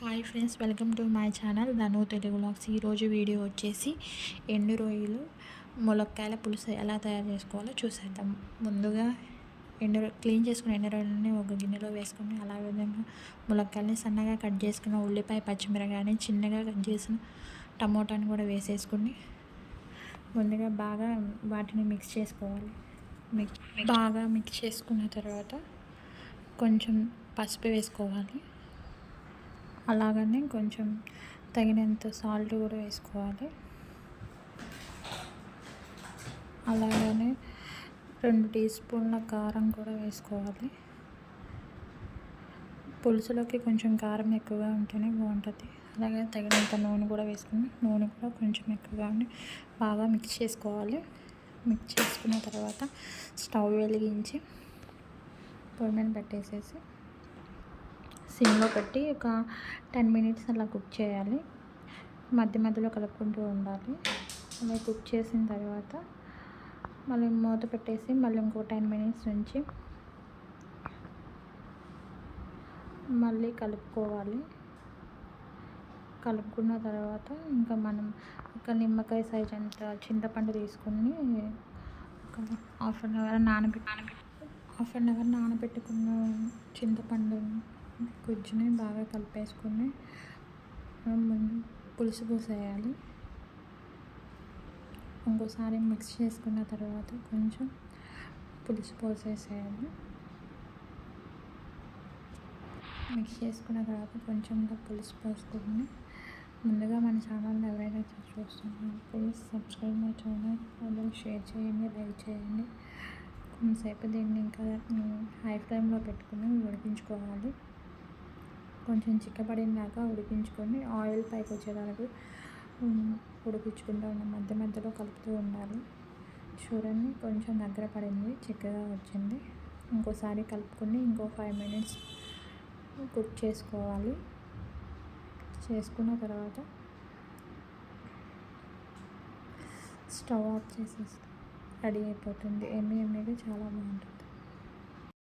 Hi friends, welcome to my channel Dhanu Telugu vlogs. ఈరోజు video వచ్చేసి ఎండు రొయ్యలు ములక్కాయల పులుసు ఎలా తయారు చేసుకోవాలో చూసేద్దాం. ముందుగా క్లీన్ చేసుకున్న ఎండు రొయ్యలని ఒక గిన్నెలో వేసుకొని, అలా విధంగా ములక్కాయలని సన్నగా కట్ చేసుకున్న ఉల్లిపాయ, పచ్చిమిరపకాయని చిన్నగా కట్ చేసిన టమోటాని కూడా వేసేసుకుని ముందుగా బాగా వాటిని మిక్స్ చేసుకోవాలి. బాగా మిక్స్ చేసుకున్న తర్వాత కొంచెం పసుపు వేసుకోవాలి. అలాగనే కొంచెం తగినంత సాల్ట్ కూడా వేసుకోవాలి. అలాగనే 2 టీ స్పూన్ల కారం కూడా వేసుకోవాలి. పులుసులోకి కొంచెం కారం ఎక్కువగా ఉంటేనే బాగుంటుంది. అలాగే తగినంత నూనె కూడా వేసుకుని, నూనె కూడా కొంచెం ఎక్కువగా ఉండి బాగా మిక్స్ చేసుకోవాలి. మిక్స్ చేసుకున్న తర్వాత స్టవ్ వెలిగించి పొయ్యి మీద పెట్టేసేసి సిమ్లో పెట్టి ఒక 10 మినిట్స్ అలా కుక్ చేయాలి. మధ్య మధ్యలో కలుపుకుంటూ ఉండాలి. అలా కుక్ చేసిన తర్వాత మళ్ళీ మూత పెట్టేసి మళ్ళీ ఇంకో 10 మినిట్స్ నుంచి మళ్ళీ కలుపుకోవాలి. కలుపుకున్న తర్వాత ఇంకా మనం ఒక నిమ్మకాయ సైజ్ అంత చింతపండు తీసుకుని ఒక హాఫ్ అన్ అవర్ నానబెట్టుకున్న చింతపండు గుజ్జుని బాగా కలిపేసుకొని పులుసు పోసేయాలి. ఇంకోసారి మిక్స్ చేసుకున్న తర్వాత కొంచెం పులుసు పోసేసేయాలి. మిక్స్ చేసుకున్న తర్వాత కొంచెంగా పులుసు పోసుకొని, ముందుగా మన ఛానల్ని ఎవరైనా చూస్తున్నారో ప్లీజ్ సబ్స్క్రైబ్ మై ఛానల్. అందరూ షేర్ చేయండి, లైక్ చేయండి. కొంతసేపు దీన్ని ఇంకా హై ఫ్లేమ్లో పెట్టుకుని ఉడికించుకోవాలి. కొంచెం చిక్కబడినాక ఉడికించుకొని ఆయిల్ పైకి వచ్చేదానికి ఉడికించుకుంటూ ఉన్నాం. మధ్య మధ్యలో కలుపుతూ ఉండాలి. చూడండి, కొంచెం దగ్గర పడింది, చిక్కగా వచ్చింది. ఇంకోసారి కలుపుకొని ఇంకో 5 మినిట్స్ కుక్ చేసుకోవాలి. చేసుకున్న తర్వాత స్టవ్ ఆఫ్ చేసేస్తే రెడీ అయిపోతుంది. ఎమ్మీగా చాలా బాగుంటుంది.